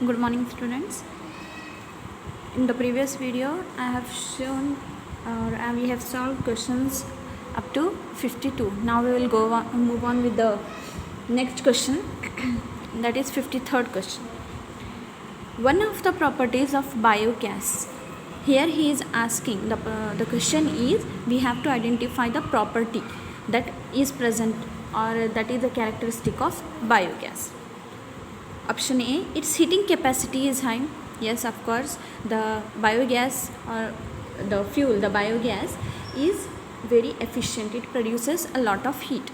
Good morning, students. In the previous video, I have shown we have solved questions up to 52. Now we will move on with the next question, that is 53rd question. One of the properties of biogas. Here he is asking, the question is, we have to identify the property that is present or that is the characteristic of biogas. Option A, its heating capacity is high. Yes, of course, the biogas or the fuel, the biogas is very efficient. It produces a lot of heat.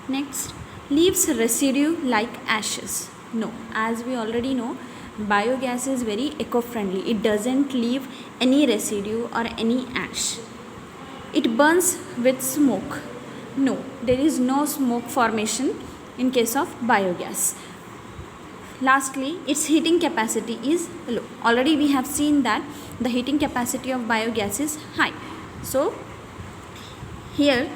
Next, leaves residue like ashes. No, as we already know, biogas is very eco-friendly. It doesn't leave any residue or any ash. It burns with smoke. No, there is no smoke formation in case of biogas. Lastly, its heating capacity is low. Already we have seen that the heating capacity of biogas is high. So here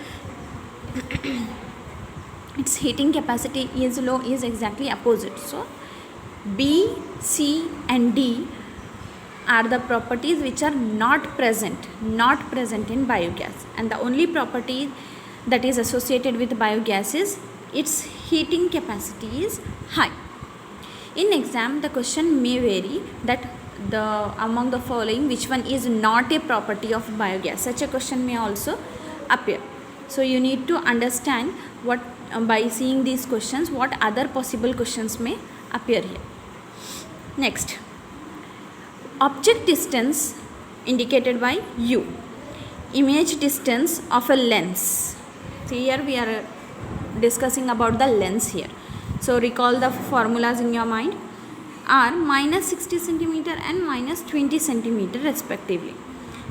its heating capacity is low is exactly opposite. So B, C and D are the properties which are not present in biogas, and the only property that is associated with biogas is its heating capacity is high. In exam, the question may vary that among the following which one is not a property of biogas. Such a question may also appear. So you need to understand what by seeing these questions what other possible questions may appear here. Next, object distance indicated by U, image distance of a lens. So here we are discussing about the lens here. So recall the formulas in your mind are minus 60 centimeter and minus 20 centimeter respectively.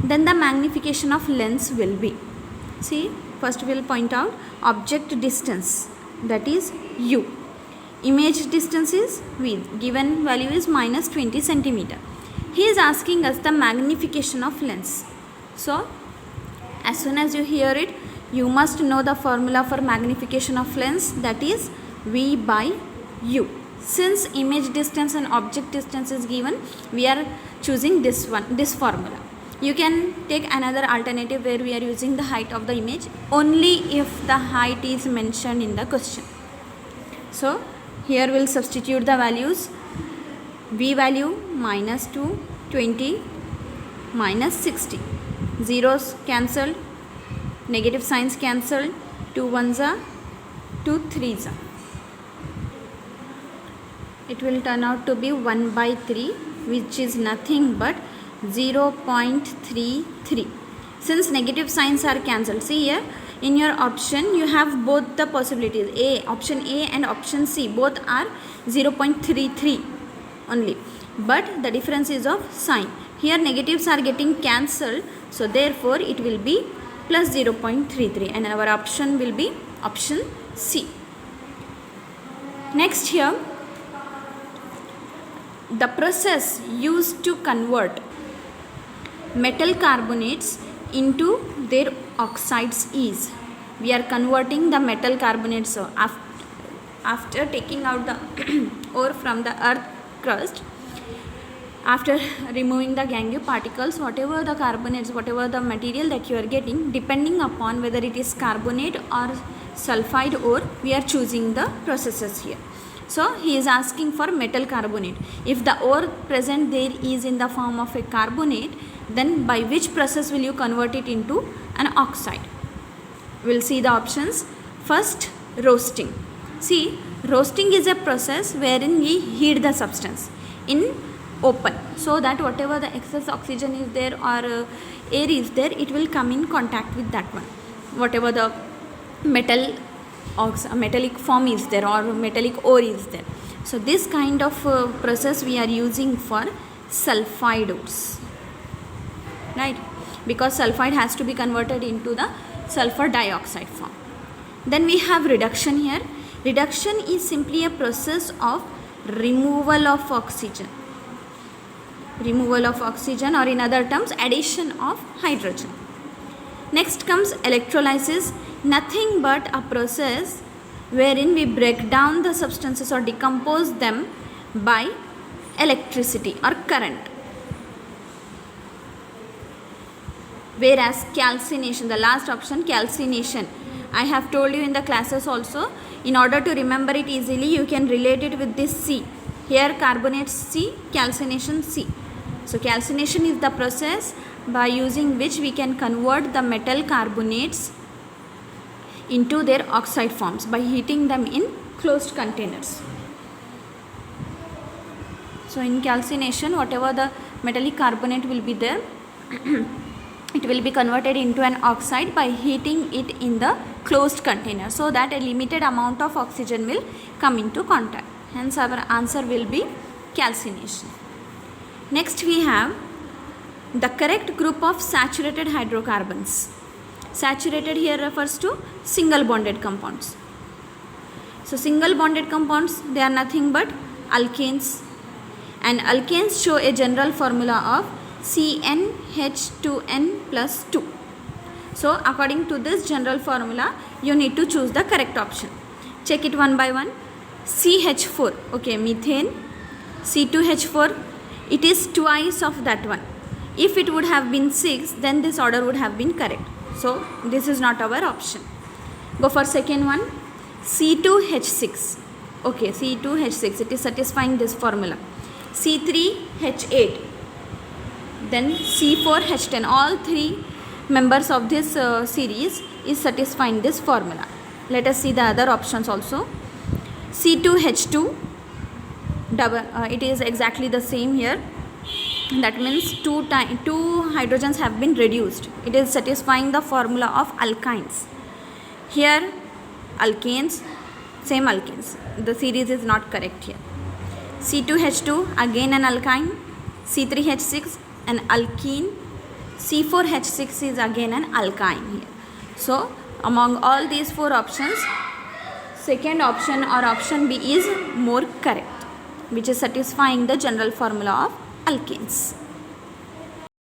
Then the magnification of lens will be, see, first we will point out object distance, that is U. Image distance is V, given value is minus 20 centimeter. He is asking us the magnification of lens. So as soon as you hear it, you must know the formula for magnification of lens, that is V by U. Since image distance and object distance is given, we are choosing this formula. You can take another alternative where we are using the height of the image only if the height is mentioned in the question. So here we will substitute the values. V value minus 2, 20, minus 60. Zeros cancelled, negative signs cancelled, 2 ones are, 2 threes are. It will turn out to be 1 by 3, which is nothing but 0.33. Since negative signs are cancelled, see here in your option you have both the possibilities, option A and option C, both are 0.33 only, but the difference is of sign. Here negatives are getting cancelled, so therefore it will be plus 0.33 and our option will be option C. Next, here the process used to convert metal carbonates into their oxides is, we are converting the metal carbonates. So after taking out the ore from the earth crust, after removing the gangue particles, whatever the carbonates, whatever the material that you are getting, depending upon whether it is carbonate or sulfide ore, we are choosing the processes here. So he is asking for metal carbonate. If the ore present there is in the form of a carbonate, then by which process will you convert it into an oxide? We will see the options. First, roasting. See, roasting is a process wherein we heat the substance in open, so that whatever the excess oxygen is there or air is there, it will come in contact with that one, whatever the metallic form is there or metallic ore is there. So this kind of process we are using for sulfide ores, right? Because sulfide has to be converted into the sulfur dioxide form. Then we have reduction here. Reduction is simply a process of removal of oxygen, or in other terms addition of hydrogen. Next comes electrolysis, nothing but a process wherein we break down the substances or decompose them by electricity or current. Whereas calcination, the last option, calcination, I have told you in the classes also, in order to remember it easily, you can relate it with this C. Here carbonate C, calcination C. So calcination is the process by using which we can convert the metal carbonates into their oxide forms by heating them in closed containers. So in calcination, whatever the metallic carbonate will be there, it will be converted into an oxide by heating it in the closed container, so that a limited amount of oxygen will come into contact. Hence our answer will be calcination. Next we have the correct group of saturated hydrocarbons. Saturated here refers to single bonded compounds. So single bonded compounds, they are nothing but alkanes, and alkanes show a general formula of CnH2n plus 2. So according to this general formula, you need to choose the correct option. Check it one by one. CH4, okay, methane, C2H4, it is twice of that one. If it would have been 6, then this order would have been correct. So this is not our option. Go for second one, C2H6. Okay, C2H6, it is satisfying this formula. C3H8, then C4H10. All three members of this series is satisfying this formula. Let us see the other options also. C2H2, it is exactly the same here. That means two hydrogens have been reduced. It is satisfying the formula of alkynes. Here alkanes, same alkanes. The series is not correct here. C2H2, again an alkyne. C3H6, an alkene. C4H6 is again an alkyne here. So among all these four options, second option or option B is more correct, which is satisfying the general formula of alkanes.